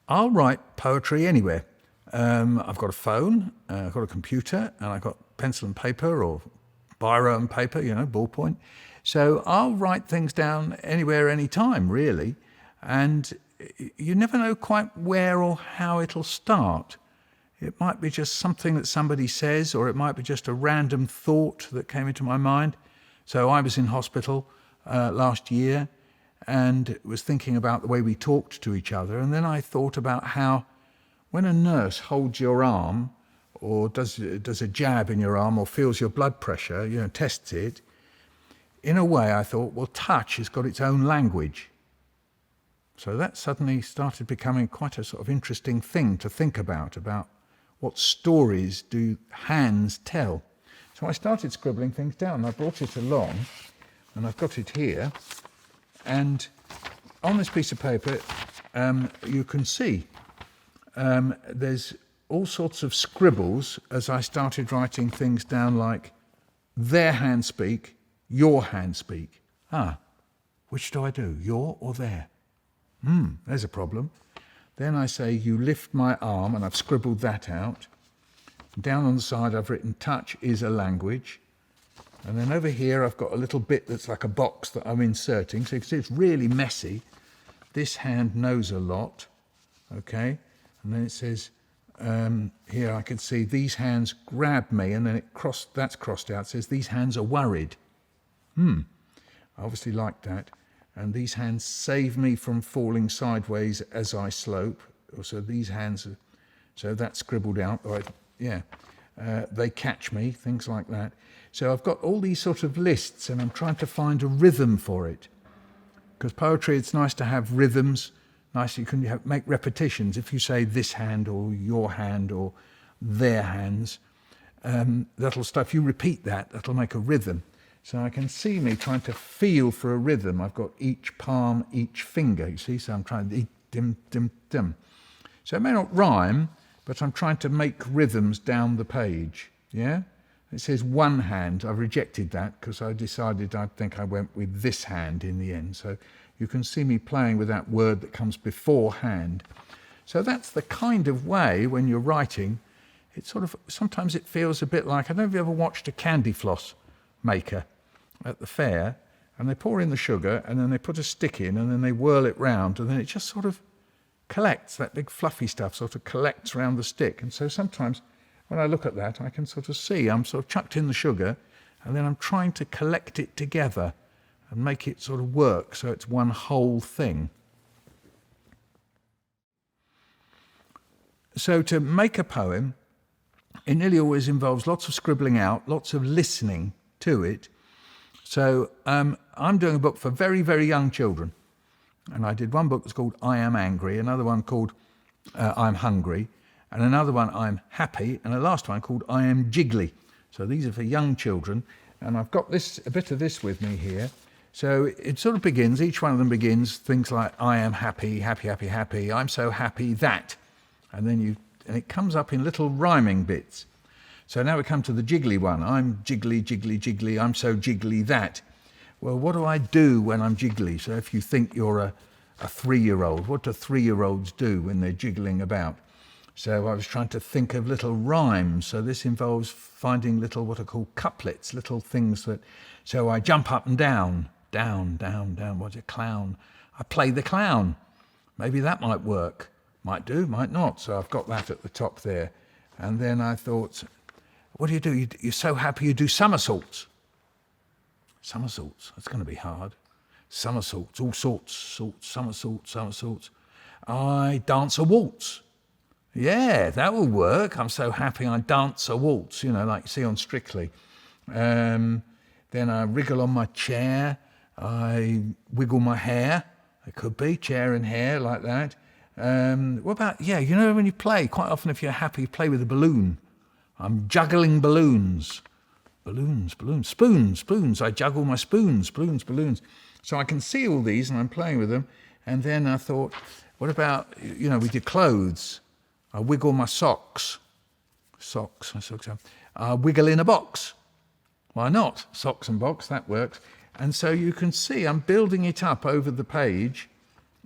I'll write poetry anywhere. I've got a phone, I've got a computer, and I've got pencil and paper or biro and paper, ballpoint. So I'll write things down anywhere, anytime, really. And you never know quite where or how it'll start. It might be just something that somebody says, or it might be just a random thought that came into my mind. So I was in hospital last year and was thinking about the way we talked to each other. And then I thought about how when a nurse holds your arm or does a jab in your arm or feels your blood pressure, tests it, in a way I thought, well, touch has got its own language. So that suddenly started becoming quite a sort of interesting thing to think about what stories do hands tell. So I started scribbling things down. I brought it along, and I've got it here. And on this piece of paper, you can see there's all sorts of scribbles as I started writing things down like, their hand speak, your hand speak. Which do I do, your or their? There's a problem. Then I say, you lift my arm, and I've scribbled that out. Down on the side, I've written, touch is a language. And then over here, I've got a little bit that's like a box that I'm inserting. So you can see it's really messy. This hand knows a lot, okay? And then it says, here I can see these hands grab me, and then that's crossed out. It says, these hands are worried. I obviously like that. And these hands save me from falling sideways as I slope. So these hands, so that's scribbled out. They catch me, things like that. So I've got all these sort of lists, and I'm trying to find a rhythm for it. Because poetry, it's nice to have rhythms. Nice, you can make repetitions. If you say this hand or your hand or their hands, if you repeat that, that'll make a rhythm. So I can see me trying to feel for a rhythm. I've got each palm, each finger, you see? So I'm trying to dim, dim, dim. So it may not rhyme, but I'm trying to make rhythms down the page, yeah? It says one hand. I rejected that because I decided I think I went with this hand in the end. So you can see me playing with that word that comes before hand. So that's the kind of way when you're writing, it sort of, sometimes it feels a bit like, I don't know if you ever watched a candy floss maker at the fair, and they pour in the sugar, and then they put a stick in, and then they whirl it round, and then it just sort of collects, that big fluffy stuff sort of collects around the stick. And so sometimes when I look at that, I can sort of see I'm sort of chucked in the sugar, and then I'm trying to collect it together and make it sort of work so it's one whole thing. So to make a poem, it nearly always involves lots of scribbling out, lots of listening to it. So I'm doing a book for very, very young children. And I did one book that's called I Am Angry, another one called I'm Hungry, and another one I'm Happy, and a last one called I Am Jiggly. So these are for young children. And I've got a bit of this with me here. So it sort of begins, each one of them begins things like I am happy, happy, happy, happy, I'm so happy that. And then it comes up in little rhyming bits. So now we come to the jiggly one. I'm jiggly, jiggly, jiggly, I'm so jiggly that. Well, what do I do when I'm jiggly? So if you think you're a 3-year-old, what do 3-year-olds do when they're jiggling about? So I was trying to think of little rhymes. So this involves finding little, what are called couplets, little things that, so I jump up and down, down, down, down, what's a clown? I play the clown. Maybe that might work. Might do, might not. So I've got that at the top there. And then I thought, what do? You're so happy you do somersaults. Somersaults, that's going to be hard. Somersaults, all sorts, somersaults. I dance a waltz. Yeah, that will work. I'm so happy I dance a waltz, like you see on Strictly. Then I wriggle on my chair. I wiggle my hair. It could be chair and hair like that. What about, when you play, quite often if you're happy, you play with a balloon. I'm juggling balloons. Balloons. Spoons. I juggle my spoons. Balloons. So I can see all these and I'm playing with them. And then I thought, what about, with your clothes? I wiggle my socks. I wiggle in a box. Why not? Socks and box, that works. And so you can see I'm building it up over the page.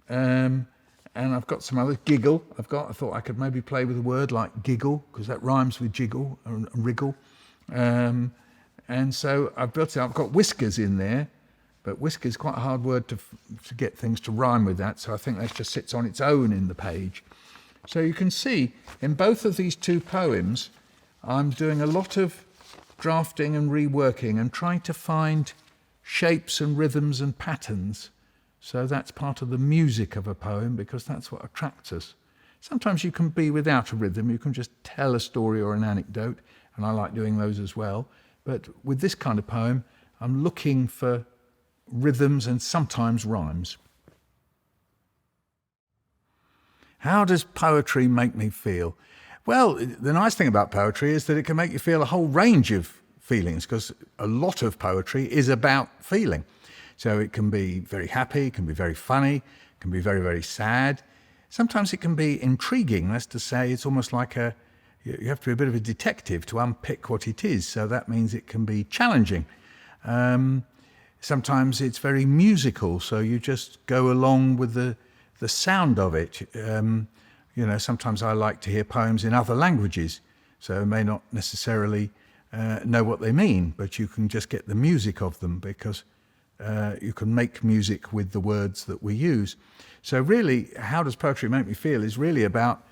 And And I've got some others. Giggle. I thought I could maybe play with a word like giggle, because that rhymes with jiggle and wriggle. And so I've built it. I've got whiskers in there, but whisker is quite a hard word to get things to rhyme with that. So I think that just sits on its own in the page. So you can see in both of these two poems, I'm doing a lot of drafting and reworking and trying to find shapes and rhythms and patterns. So that's part of the music of a poem, because that's what attracts us. Sometimes you can be without a rhythm, you can just tell a story or an anecdote, and I like doing those as well. But with this kind of poem, I'm looking for rhythms and sometimes rhymes. How does poetry make me feel? Well, the nice thing about poetry is that it can make you feel a whole range of feelings, because a lot of poetry is about feeling. So it can be very happy, it can be very funny, it can be very, very sad. Sometimes it can be intriguing. That's to say, it's almost like you have to be a bit of a detective to unpick what it is. So that means it can be challenging. Sometimes it's very musical, so you just go along with the sound of it. Sometimes I like to hear poems in other languages, so I may not necessarily know what they mean, but you can just get the music of them, because you can make music with the words that we use. So really, how does poetry make me feel is really about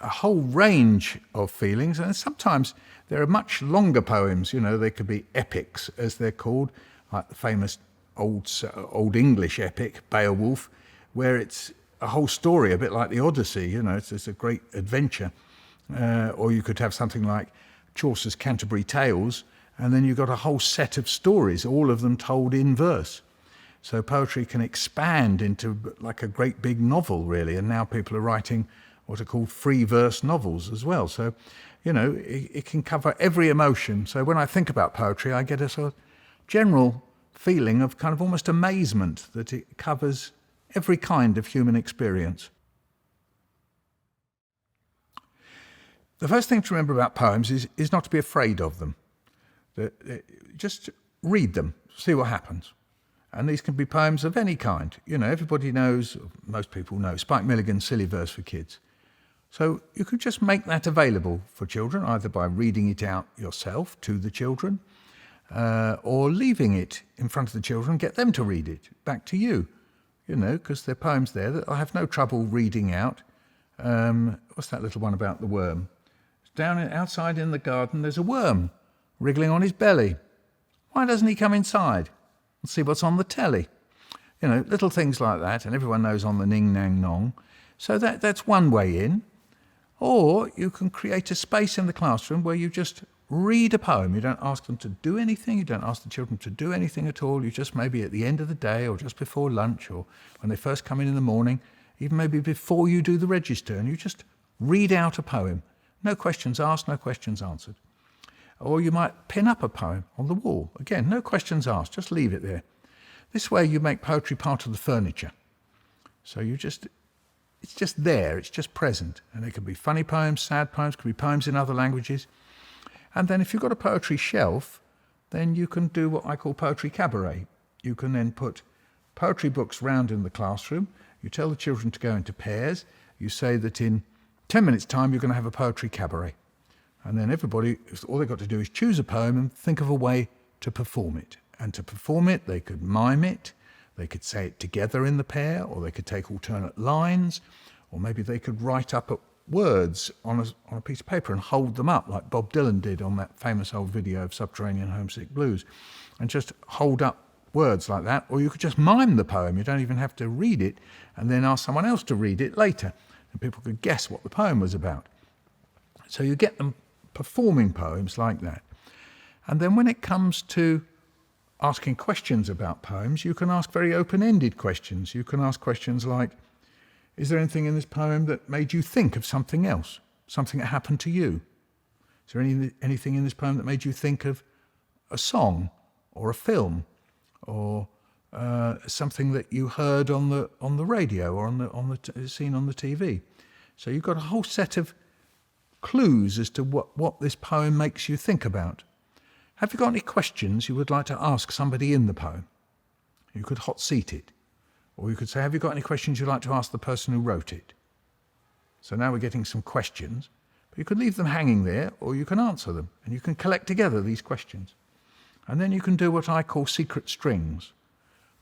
a whole range of feelings, and sometimes there are much longer poems. They could be epics, as they're called, like the famous old English epic Beowulf, where it's a whole story, a bit like the Odyssey. It's a great adventure. Or you could have something like Chaucer's Canterbury Tales, and then you've got a whole set of stories, all of them told in verse. So poetry can expand into like a great big novel, really, and now people are writing what are called free verse novels as well. So, it can cover every emotion. So when I think about poetry, I get a sort of general feeling of kind of almost amazement that it covers every kind of human experience. The first thing to remember about poems is not to be afraid of them. Just read them, see what happens. And these can be poems of any kind. Everybody knows, most people know, Spike Milligan's Silly Verse for Kids. So you could just make that available for children, either by reading it out yourself to the children, or leaving it in front of the children, get them to read it back to you, because there are poems there that I have no trouble reading out. What's that little one about the worm? Outside in the garden, there's a worm wriggling on his belly. Why doesn't he come inside and see what's on the telly? Little things like that, and everyone knows On the Ning Nang Nong. So that's one way in. Or you can create a space in the classroom where you just read a poem. You don't ask them to do anything. You don't ask the children to do anything at all. You just maybe at the end of the day, or just before lunch, or when they first come in the morning, even maybe before you do the register, and you just read out a poem. No questions asked, no questions answered. Or you might pin up a poem on the wall. Again, no questions asked, just leave it there. This way you make poetry part of the furniture. So it's just there, it's just present. And it could be funny poems, sad poems, could be poems in other languages. And then if you've got a poetry shelf, then you can do what I call poetry cabaret. You can then put poetry books round in the classroom. You tell the children to go into pairs. You say that in 10 minutes' time, you're going to have a poetry cabaret. And then everybody, all they've got to do is choose a poem and think of a way to perform it. And to perform it, they could mime it, they could say it together in the pair, or they could take alternate lines, or maybe they could write up words on a piece of paper and hold them up, like Bob Dylan did on that famous old video of Subterranean Homesick Blues, and just hold up words like that. Or you could just mime the poem. You don't even have to read it, and then ask someone else to read it later, and people could guess what the poem was about. So you get them performing poems like that. And then when it comes to asking questions about poems, you can ask very open-ended questions. You can ask questions like, is there anything in this poem that made you think of something else, something that happened to you? Is there anything in this poem that made you think of a song or a film, or something that you heard on the radio or seen on the TV? So you've got a whole set of clues as to what this poem makes you think about. Have you got any questions you would like to ask somebody in the poem? You could hot seat it. Or you could say, have you got any questions you'd like to ask the person who wrote it? So now we're getting some questions. But you can leave them hanging there, or you can answer them, and you can collect together these questions. And then you can do what I call secret strings.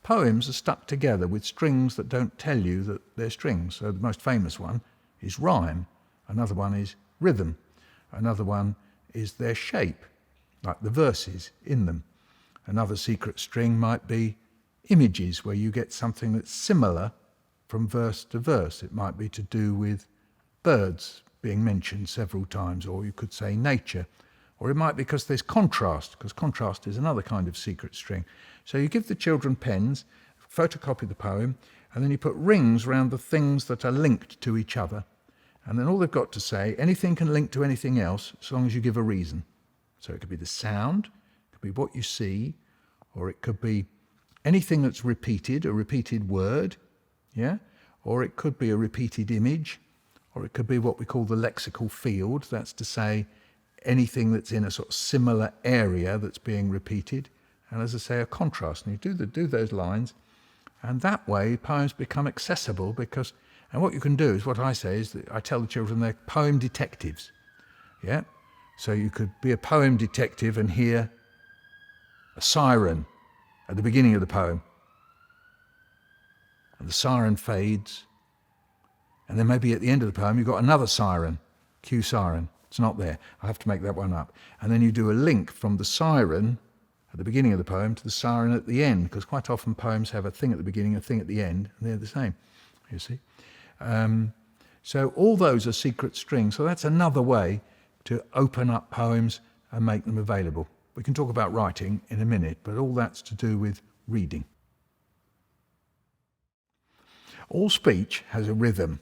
Poems are stuck together with strings that don't tell you that they're strings. So the most famous one is rhyme. Another one is rhythm. Another one is their shape, like the verses in them. Another secret string might be images, where you get something that's similar from verse to verse. It might be to do with birds being mentioned several times, or you could say nature. Or it might be because there's contrast, because contrast is another kind of secret string. So you give the children pens, photocopy the poem, and then you put rings around the things that are linked to each other. And then all they've got to say, anything can link to anything else, as long as you give a reason. So it could be the sound, it could be what you see, or it could be anything that's repeated, a repeated word, yeah? Or it could be a repeated image, or it could be what we call the lexical field. That's to say, anything that's in a sort of similar area that's being repeated. And as I say, a contrast. And you do those lines, and that way poems become accessible because, and what you can do is, what I say is that I tell the children they're poem detectives. Yeah? So you could be a poem detective and hear a siren at the beginning of the poem. And the siren fades. And then maybe at the end of the poem you've got another siren, cue siren. It's not there. I have to make that one up. And then you do a link from the siren at the beginning of the poem to the siren at the end, because quite often poems have a thing at the beginning, a thing at the end, and they're the same, you see. So all those are secret strings. So that's another way to open up poems and make them available. We can talk about writing in a minute, but all that's to do with reading. All speech has a rhythm.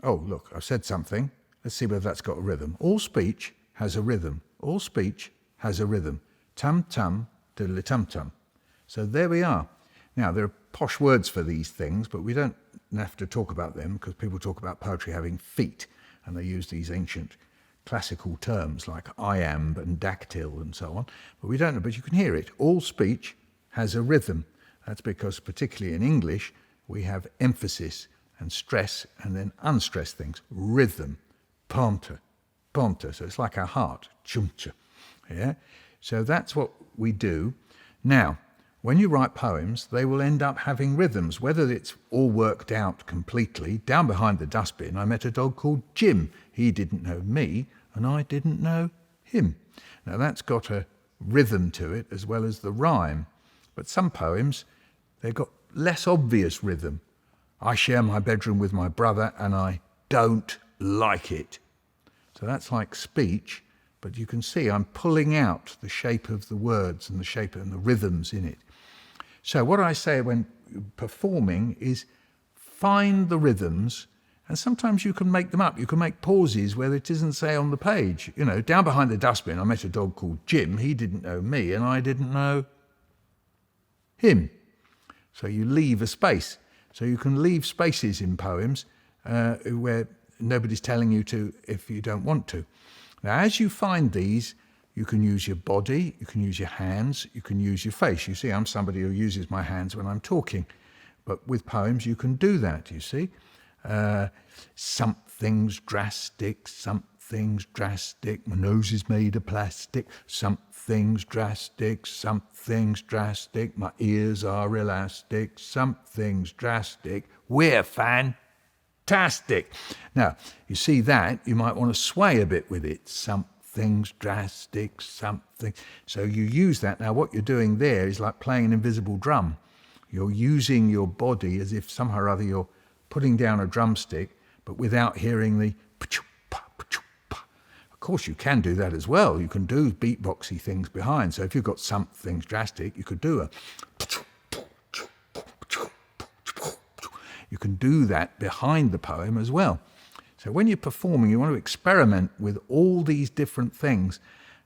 Oh, look, I've said something. Let's see whether that's got a rhythm. All speech has a rhythm. All speech has a rhythm. Tum-tum, diddly-tum-tum. So there we are. Now, there are posh words for these things, but we don't have to talk about them because people talk about poetry having feet, and they use these ancient classical terms like iamb and dactyl and so on. But we don't know, but you can hear it. All speech has a rhythm. That's because, particularly in English, we have emphasis and stress and then unstressed things. Rhythm. Ponta, ponta. So it's like our heart, chumcha. Yeah? So that's what we do. Now, when you write poems, they will end up having rhythms, whether it's all worked out completely. Down behind the dustbin, I met a dog called Jim. He didn't know me, and I didn't know him. Now, that's got a rhythm to it as well as the rhyme. But some poems, they've got less obvious rhythm. I share my bedroom with my brother, and I don't like it. So that's like speech, but you can see I'm pulling out the shape of the words and the shape and the rhythms in it. So what I say when performing is find the rhythms, and sometimes you can make them up. You can make pauses where it isn't, say, on the page. You know, down behind the dustbin, I met a dog called Jim. He didn't know me, and I didn't know him. So you leave a space. So you can leave spaces in poems where nobody's telling you to if you don't want to. Now, as you find these, you can use your body, you can use your hands, you can use your face. You see, I'm somebody who uses my hands when I'm talking. But with poems, you can do that, you see. Something's drastic, something's drastic. My nose is made of plastic. Something's drastic, something's drastic. My ears are elastic. Something's drastic. We're fantastic. Now, you see that, you might want to sway a bit with it. Something's drastic, something. So you use that. Now, what you're doing there is like playing an invisible drum. You're using your body as if somehow or other you're putting down a drumstick, but without hearing the pa-choo-pa, pa-choo-pa. Of course, you can do that as well. You can do beatboxy things behind. So if you've got something's drastic, you could do a you can do that behind the poem as well. So when you're performing, you want to experiment with all these different things.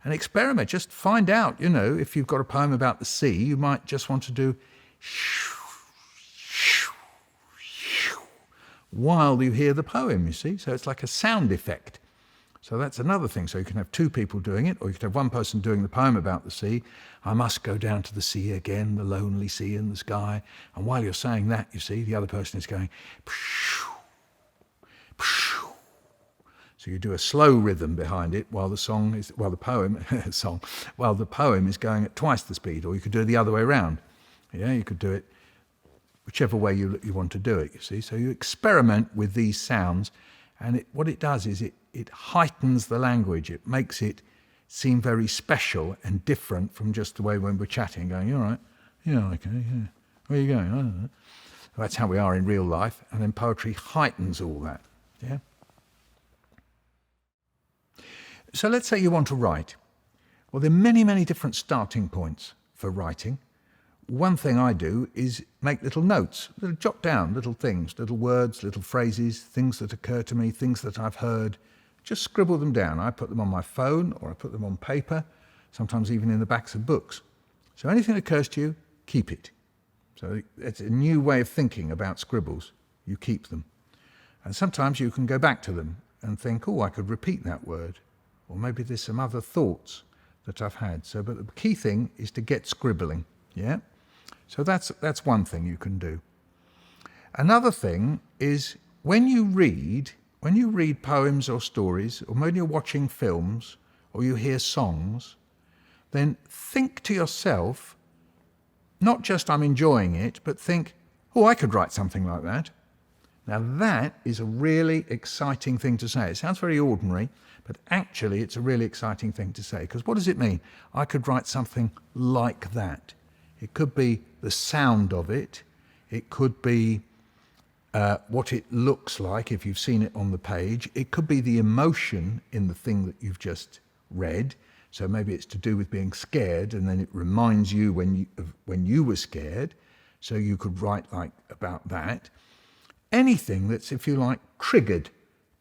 And experiment, just find out, you know, if you've got a poem about the sea, you might just want to do while you hear the poem, you see. So it's like a sound effect. So that's another thing. So you can have two people doing it, or you could have one person doing the poem about the sea. I must go down to the sea again, the lonely sea in the sky. And while you're saying that, you see, the other person is going, pshoo, pshoo. So you do a slow rhythm behind it while the poem is going at twice the speed, or you could do it the other way around. Yeah, you could do it whichever way you want to do it, you see. So you experiment with these sounds, and what it does is it heightens the language. It makes it seem very special and different from just the way when we're chatting, going, you all right? Yeah, okay, yeah. Where are you going? I don't know. That's how we are in real life, and then poetry heightens all that, yeah? So let's say you want to write. Well, there are many, many different starting points for writing. One thing I do is make little notes, jot down little things, little words, little phrases, things that occur to me, things that I've heard. Just scribble them down. I put them on my phone, or I put them on paper, sometimes even in the backs of books. So anything that occurs to you, keep it. So it's a new way of thinking about scribbles. You keep them. And sometimes you can go back to them and think, oh, I could repeat that word. Or maybe there's some other thoughts that I've had. But the key thing is to get scribbling, yeah? So that's one thing you can do. Another thing is when you read poems or stories, or when you're watching films, or you hear songs, then think to yourself, not just I'm enjoying it, but think, oh, I could write something like that. Now that is a really exciting thing to say. It sounds very ordinary, but actually it's a really exciting thing to say. Because what does it mean? I could write something like that. It could be the sound of it. It could be what it looks like if you've seen it on the page. It could be the emotion in the thing that you've just read. So maybe it's to do with being scared, and then it reminds you when you were scared. So you could write like about that. Anything that's, if you like, triggered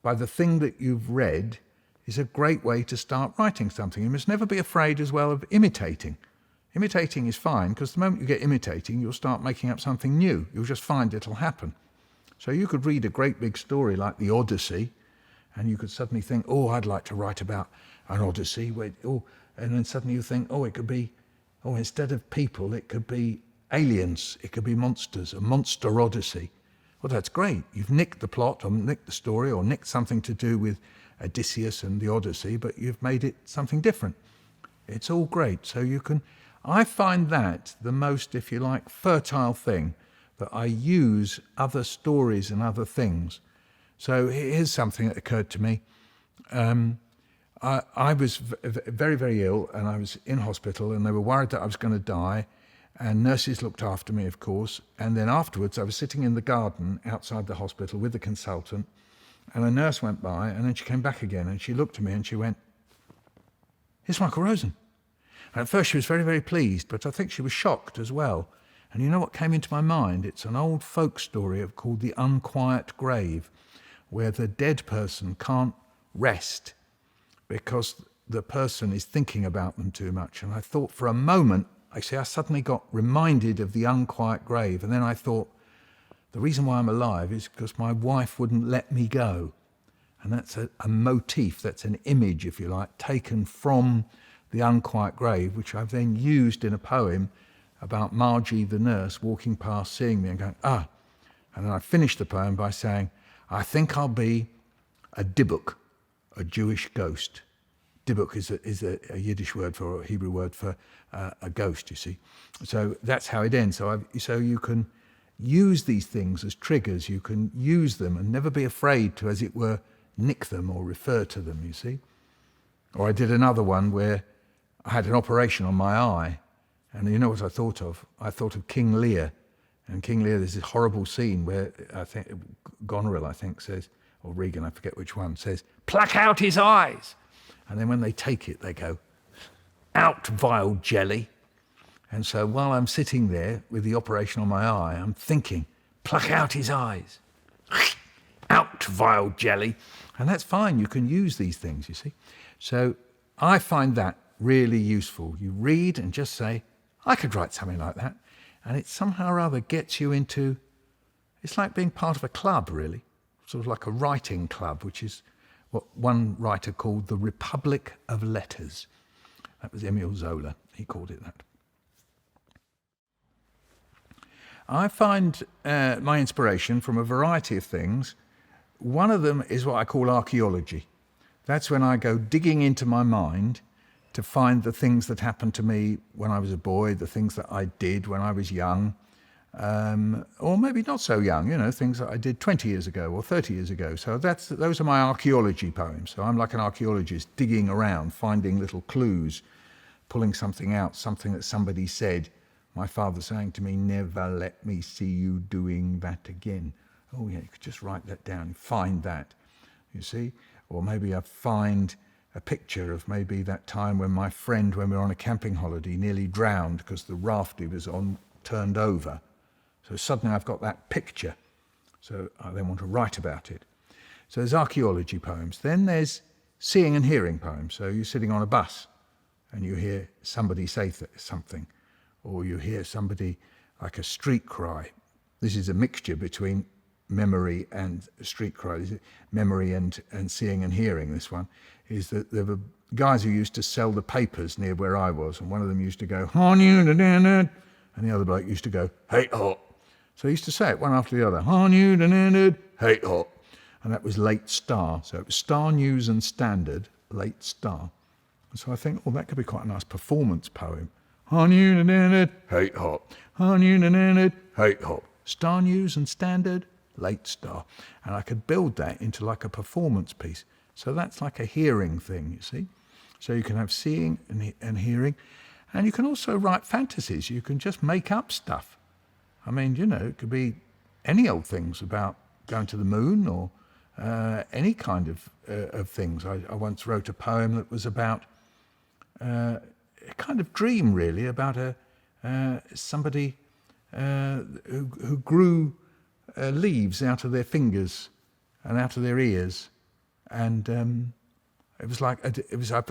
by the thing that you've read is a great way to start writing something. You must never be afraid as well of imitating. Imitating is fine, because the moment you get imitating, you'll start making up something new. You'll just find it'll happen. So you could read a great big story like the Odyssey, and you could suddenly think, oh, I'd like to write about an Odyssey. And then suddenly you think, oh, it could be, instead of people, it could be aliens. It could be monsters, a monster Odyssey. Well, that's great. You've nicked the plot, or nicked the story, or nicked something to do with Odysseus and the Odyssey, but you've made it something different. It's all great. So I find that the most, if you like, fertile thing, that I use other stories and other things. So here's something that occurred to me. I was very, very ill, and I was in hospital, and they were worried that I was going to die, and nurses looked after me, of course. And then afterwards, I was sitting in the garden outside the hospital with the consultant, and a nurse went by, and then she came back again, and she looked at me and she went, "Here's Michael Rosen." And at first she was very, very pleased, but I think she was shocked as well. And you know what came into my mind? It's an old folk story called The Unquiet Grave, where the dead person can't rest because the person is thinking about them too much. And I thought for a moment, I suddenly got reminded of The Unquiet Grave. And then I thought, the reason why I'm alive is because my wife wouldn't let me go. And that's a motif, that's an image, if you like, taken from The Unquiet Grave, which I've then used in a poem about Margie the nurse walking past, seeing me and going, ah. And then I finished the poem by saying, I think I'll be a Dybbuk, a Jewish ghost. Dybbuk is a Yiddish word for, or a Hebrew word for a ghost, you see. So that's how it ends. So you can use these things as triggers. You can use them and never be afraid to, as it were, nick them or refer to them, you see. Or I did another one where I had an operation on my eye, and you know what I thought of? I thought of King Lear. And King Lear, there's this horrible scene where I think Goneril, says, or Regan, I forget which one, says, "Pluck out his eyes." And then when they take it, they go, "Out, vile jelly." And so while I'm sitting there with the operation on my eye, I'm thinking, pluck out his eyes. Out, vile jelly. And that's fine. You can use these things, you see. So I find that really useful. You read and just say, I could write something like that. And it somehow or other gets you into, it's like being part of a club, really. Sort of like a writing club, which is what one writer called the Republic of Letters. That was Emile Zola. He called it that. I find my inspiration from a variety of things. One of them is what I call archaeology. That's when I go digging into my mind to find the things that happened to me when I was a boy, the things that I did when I was young, or maybe not so young, things that I did 20 years ago or 30 years ago. So those are my archaeology poems. So I'm like an archaeologist digging around, finding little clues, pulling something out, something that somebody said. My father saying to me, never let me see you doing that again. Oh yeah, you could just write that down, find that, you see? Or maybe I find a picture of maybe that time when my friend, when we were on a camping holiday, nearly drowned because the raft he was on turned over. So suddenly I've got that picture. So I then want to write about it. So there's archaeology poems. Then there's seeing and hearing poems. So you're sitting on a bus and you hear somebody say something, or you hear somebody like a street cry. This is a mixture between memory and street cry. Memory and seeing and hearing, this one, is that there were guys who used to sell the papers near where I was, and one of them used to go, on you, and the other bloke used to go, hey, hot. So he used to say it one after the other, on you, hey, hot. And that was Late Star. So it was Star News and Standard, Late Star. And so I think, oh, that could be quite a nice performance poem. On you, hey, hot. On you, hey, hot. Star News and Standard, Late Star. And I could build that into like a performance piece. So that's like a hearing thing, you see. So you can have seeing and hearing. And you can also write fantasies. You can just make up stuff. I mean, it could be any old things about going to the moon or any kind of things. I once wrote a poem that was about a kind of dream, really, about somebody who grew leaves out of their fingers and out of their ears, and it was like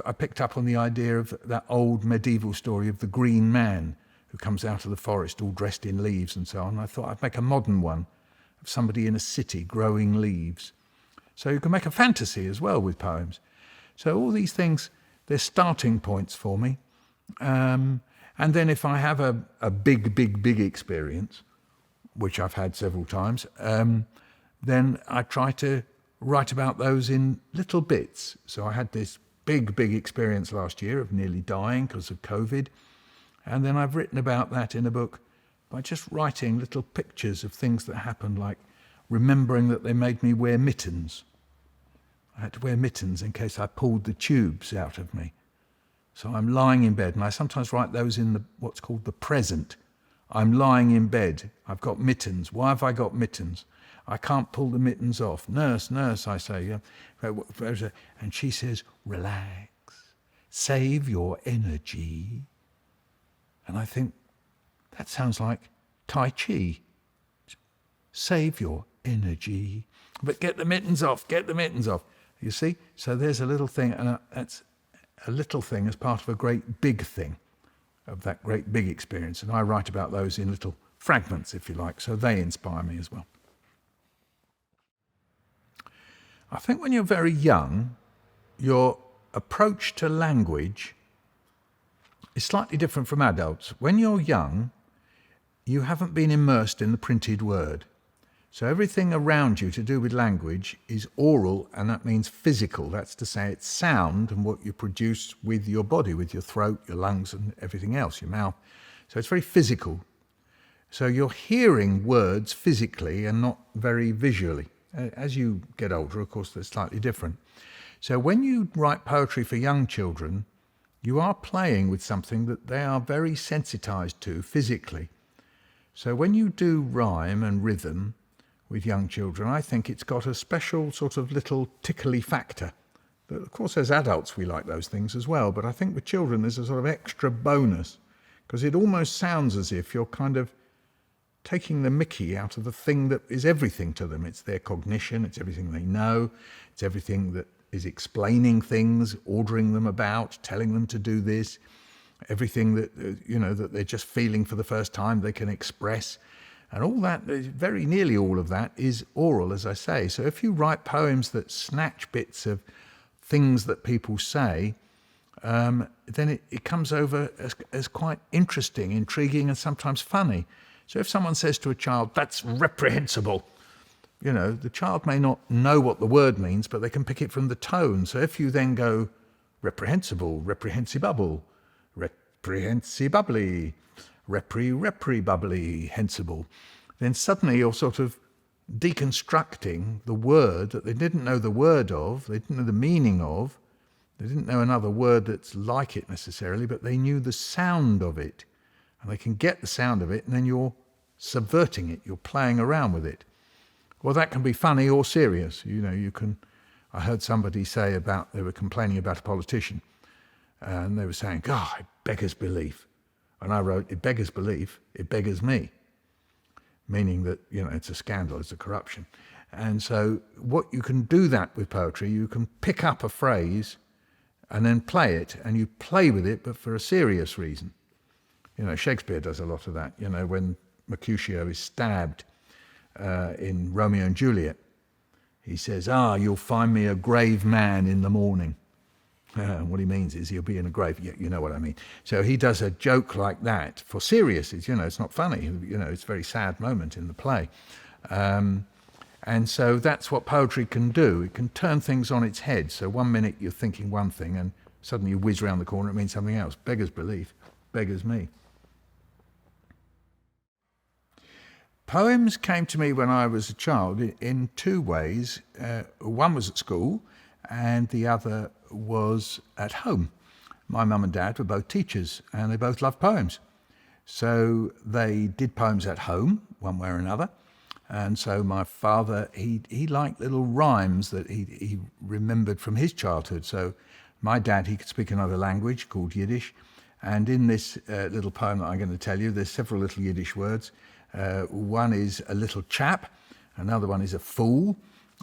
I picked up on the idea of that old medieval story of the Green Man who comes out of the forest all dressed in leaves and so on. And I thought I'd make a modern one of somebody in a city growing leaves. So you can make a fantasy as well with poems. So all these things, they're starting points for me. And then if I have a big experience, which I've had several times, then I try to write about those in little bits. So I had this big experience last year of nearly dying because of COVID. And then I've written about that in a book by just writing little pictures of things that happened, like remembering that they made me wear mittens. I had to wear mittens in case I pulled the tubes out of me. So I'm lying in bed, and I sometimes write those in what's called the present. I'm lying in bed. I've got mittens. Why have I got mittens? I can't pull the mittens off. Nurse, I say. And she says, relax. Save your energy. And I think, that sounds like Tai Chi. Save your energy. But get the mittens off. You see? So there's a little thing, and that's a little thing as part of a great big thing, of that great big experience. And I write about those in little fragments, if you like, so they inspire me as well. I think when you're very young, your approach to language is slightly different from adults. When you're young, you haven't been immersed in the printed word. So everything around you to do with language is oral, and that means physical. That's to say it's sound and what you produce with your body, with your throat, your lungs and everything else, your mouth. So it's very physical. So you're hearing words physically and not very visually. As you get older, of course, they're slightly different. So when you write poetry for young children, you are playing with something that they are very sensitized to physically. So when you do rhyme and rhythm with young children, I think it's got a special sort of little tickly factor. But of course, as adults, we like those things as well. But I think with children, there's a sort of extra bonus, because it almost sounds as if you're kind of taking the mickey out of the thing that is everything to them. It's their cognition, it's everything they know, it's everything that is explaining things, ordering them about, telling them to do this, everything that, that they're just feeling for the first time they can express. And all that, very nearly all of that, is oral, as I say. So if you write poems that snatch bits of things that people say, then it comes over as quite interesting, intriguing, and sometimes funny. So if someone says to a child, "That's reprehensible," the child may not know what the word means, but they can pick it from the tone. So if you then go, reprehensible, reprehensibubble, reprehensibubly, repri-bubbly, hensible, then suddenly you're sort of deconstructing the word that they didn't know the word of, they didn't know the meaning of, they didn't know another word that's like it necessarily, but they knew the sound of it. And they can get the sound of it, and then you're subverting it, you're playing around with it. Well, that can be funny or serious. I heard somebody say they were complaining about a politician, and they were saying, "God, it beggars belief." And I wrote, "It beggars belief, it beggars me," meaning that, it's a scandal, it's a corruption. And so what you can do that with poetry, you can pick up a phrase and then play it, and you play with it, but for a serious reason. Shakespeare does a lot of that. When Mercutio is stabbed in Romeo and Juliet, he says, "You'll find me a grave man in the morning." What he means is he'll be in a grave. You know what I mean. So he does a joke like that for serious. It's not funny. It's a very sad moment in the play. And so that's what poetry can do. It can turn things on its head. So 1 minute you're thinking one thing, and suddenly you whiz round the corner, it means something else. Beggars belief, beggars me. Poems came to me when I was a child in two ways. One was at school, and the other was at home. My mum and dad were both teachers, and they both loved poems. So they did poems at home, one way or another. And so my father, he liked little rhymes that he remembered from his childhood. So my dad, he could speak another language called Yiddish. And in this little poem that I'm going to tell you, there's several little Yiddish words. One is a little chap, another one is a fool,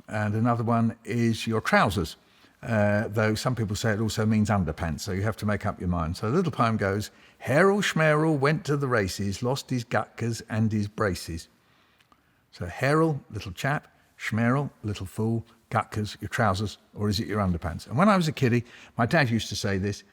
and another one is your trousers. Though some people say it also means underpants, so you have to make up your mind. So the little poem goes, "Harold Schmerel went to the races, lost his gutkers and his braces." So Harold, little chap, Schmerel, little fool, gutkers, your trousers, or is it your underpants? And when I was a kiddie, my dad used to say this,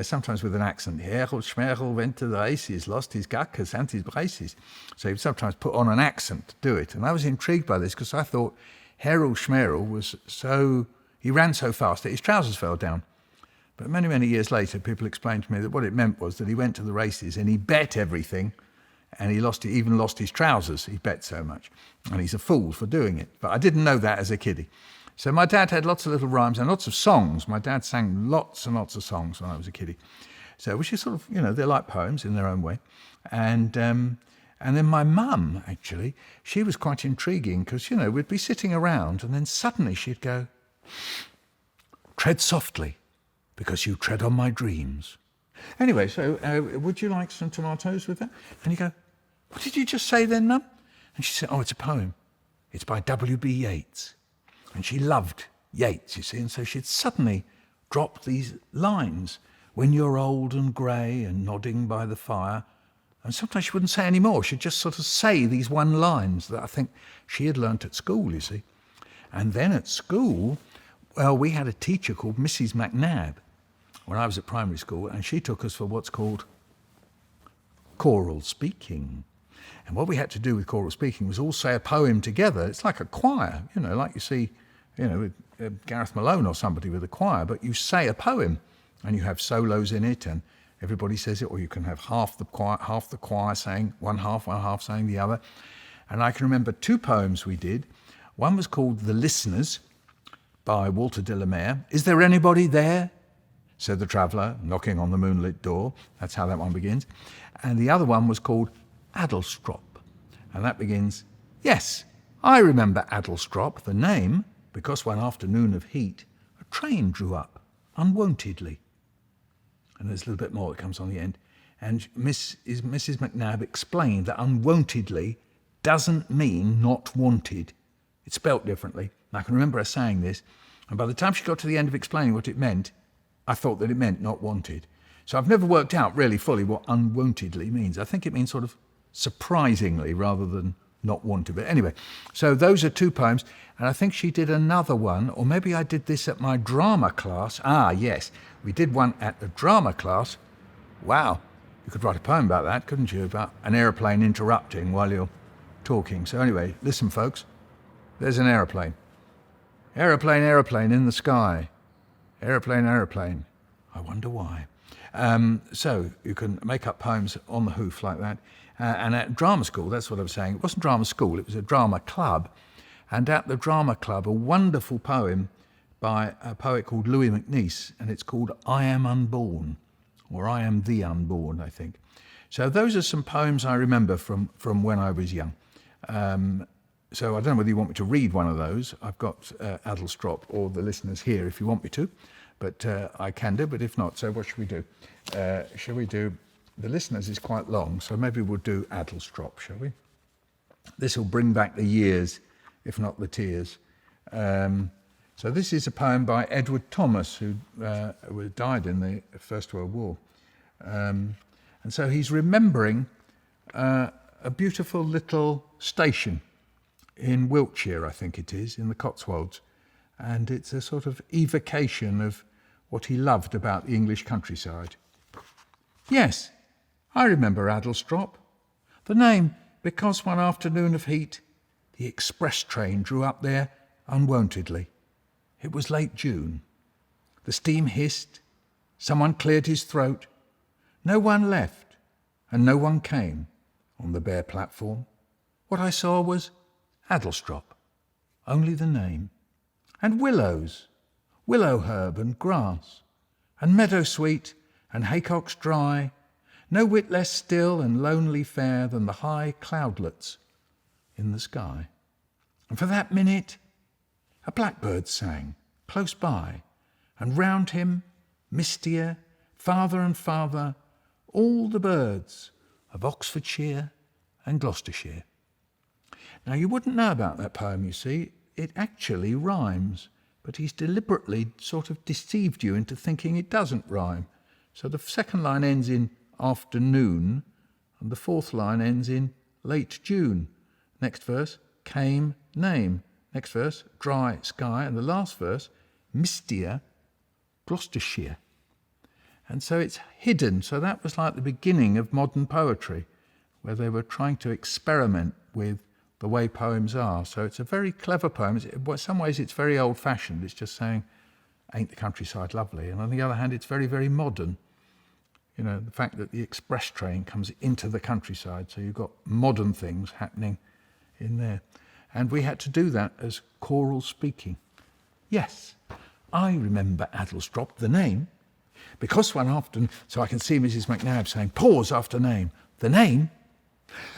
sometimes with an accent. "Harold Schmerel went to the races, lost his gutkers and his braces." So he'd sometimes put on an accent to do it. And I was intrigued by this because I thought Harold Schmerel he ran so fast that his trousers fell down. But many, many years later, people explained to me that what it meant was that he went to the races and he bet everything, and he even lost his trousers. He bet so much. And he's a fool for doing it. But I didn't know that as a kiddie. So my dad had lots of little rhymes and lots of songs. My dad sang lots and lots of songs when I was a kiddie. So, which is sort of, they're like poems in their own way. And then my mum, actually, she was quite intriguing because, we'd be sitting around and then suddenly she'd go, "Tread softly, because you tread on my dreams." Anyway, so would you like some tomatoes with that? And you go, "What did you just say then, Mum?" And she said, "Oh, it's a poem. It's by W.B. Yeats." And she loved Yeats, you see, and so she'd suddenly drop these lines, "When you're old and grey and nodding by the fire." And sometimes she wouldn't say any more. She'd just sort of say these one lines that I think she had learnt at school, you see. And then at school, well, we had a teacher called Mrs. McNabb when I was at primary school, and she took us for what's called choral speaking. And what we had to do with choral speaking was all say a poem together. It's like a choir, like you see, with Gareth Malone or somebody with a choir, but you say a poem and you have solos in it and everybody says it, or you can have half the choir saying one half saying the other. And I can remember two poems we did. One was called The Listeners by Walter de la Mare. "Is there anybody there?" said the traveller, knocking on the moonlit door. That's how that one begins. And the other one was called Adelstrop. And that begins, "Yes, I remember Adelstrop, the name, because one afternoon of heat, a train drew up, unwontedly." And there's a little bit more that comes on the end. And Mrs. McNabb explained that unwontedly doesn't mean not wanted. It's spelt differently. And I can remember her saying this. And by the time she got to the end of explaining what it meant, I thought that it meant not wanted. So I've never worked out really fully what unwontedly means. I think it means sort of surprisingly rather than not wanted. But anyway, so those are 2 poems. And I think she did another one, or maybe I did this at my drama class. Ah, yes, we did one at the drama class. Wow, you could write a poem about that, couldn't you? About an aeroplane interrupting while you're talking. So anyway, listen, folks. There's an aeroplane. Aeroplane, aeroplane in the sky. Aeroplane, aeroplane. I wonder why. So you can make up poems on the hoof like that. And at drama school, that's what I was saying. It wasn't drama school, it was a drama club. And at the drama club, a wonderful poem by a poet called Louis MacNeice, and it's called I Am Unborn, or I Am the Unborn, I think. So those are some poems I remember from when I was young. So I don't know whether you want me to read one of those. I've got Adlestrop or the listeners here if you want me to, but I can do, but if not, so what should we do? Shall we do, the listeners is quite long, so maybe we'll do Adlestrop, shall we? This will bring back the years, if not the tears. So this is a poem by Edward Thomas, who died in the First World War. And so he's remembering a beautiful little station in Wiltshire, I think it is, in the Cotswolds. And it's a sort of evocation of what he loved about the English countryside. Yes, I remember Adlestrop. The name because one afternoon of heat, the express train drew up there unwontedly. It was late June. The steam hissed. Someone cleared his throat. No one left, and no one came on the bare platform. What I saw was Adlestrop, only the name, and willows, willow herb and grass, and meadowsweet and haycocks dry, no whit less still and lonely fair than the high cloudlets in the sky. And for that minute, a blackbird sang close by, and round him, mistier, farther and farther, all the birds of Oxfordshire and Gloucestershire. Now, you wouldn't know about that poem, you see. It actually rhymes, but he's deliberately sort of deceived you into thinking it doesn't rhyme. So the second line ends in afternoon, and the fourth line ends in late June. Next verse, came, name. Next verse, dry sky. And the last verse, mistier, Gloucestershire. And so it's hidden. So that was like the beginning of modern poetry, where they were trying to experiment with the way poems are. So it's a very clever poem. In some ways, it's very old-fashioned. It's just saying, ain't the countryside lovely? And on the other hand, it's very, very modern. You know, the fact that the express train comes into the countryside, so you've got modern things happening in there. And we had to do that as choral speaking. Yes, I remember Adlestrop, the name, because one afternoon, so I can see Mrs. McNabb saying, pause after name. The name,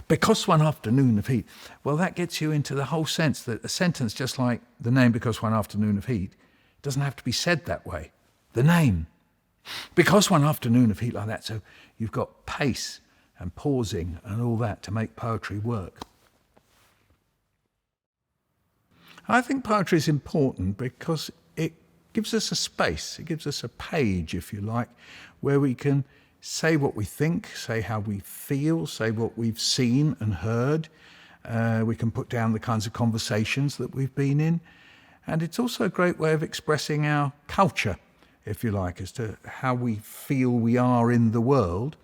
because one afternoon of heat. Well, that gets you into the whole sense that a sentence just like the name because one afternoon of heat doesn't have to be said that way. The name, because one afternoon of heat like that. So you've got pace and pausing and all that to make poetry work. I think poetry is important because it gives us a space, it gives us a page, if you like, where we can say what we think, say how we feel, say what we've seen and heard. We can put down the kinds of conversations that we've been in. And it's also a great way of expressing our culture, if you like, as to how we feel we are in the world.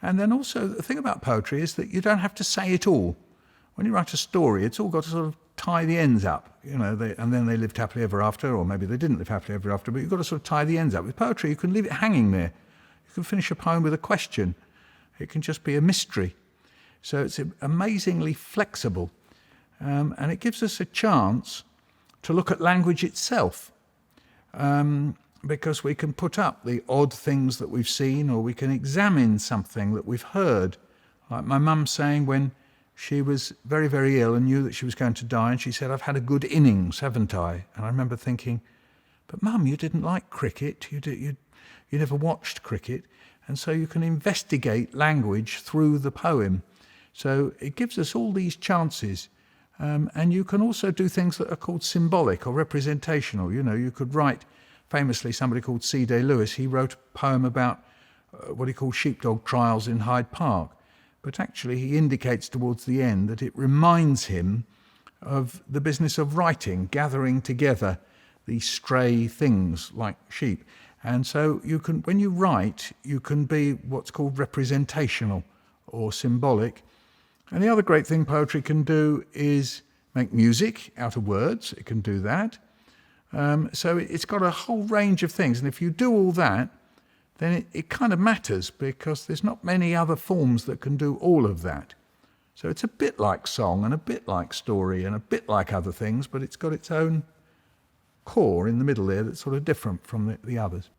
And then also the thing about poetry is that you don't have to say it all. When you write a story, it's all got to sort of tie the ends up, you know, and then they lived happily ever after, or maybe they didn't live happily ever after, but you've got to sort of tie the ends up. With poetry, you can leave it hanging there. You can finish a poem with a question. It can just be a mystery. So it's amazingly flexible. And it gives us a chance to look at language itself, because we can put up the odd things that we've seen, or we can examine something that we've heard. Like my mum saying when she was very, very ill and knew that she was going to die, and she said, I've had a good innings, haven't I? And I remember thinking, but Mum, you didn't like cricket. You never watched cricket. And so you can investigate language through the poem. So it gives us all these chances. And you can also do things that are called symbolic or representational. You know, you could write, famously, somebody called C.D. Lewis, he wrote a poem about what he called sheepdog trials in Hyde Park. but actually he indicates towards the end that it reminds him of the business of writing, gathering together these stray things like sheep. And so you can, when you write, you can be what's called representational or symbolic. And the other great thing poetry can do is make music out of words. It can do that. So it's got a whole range of things. And if you do all that, then it kind of matters, because there's not many other forms that can do all of that. So it's a bit like song and a bit like story and a bit like other things, but it's got its own core in the middle there that's sort of different from the others.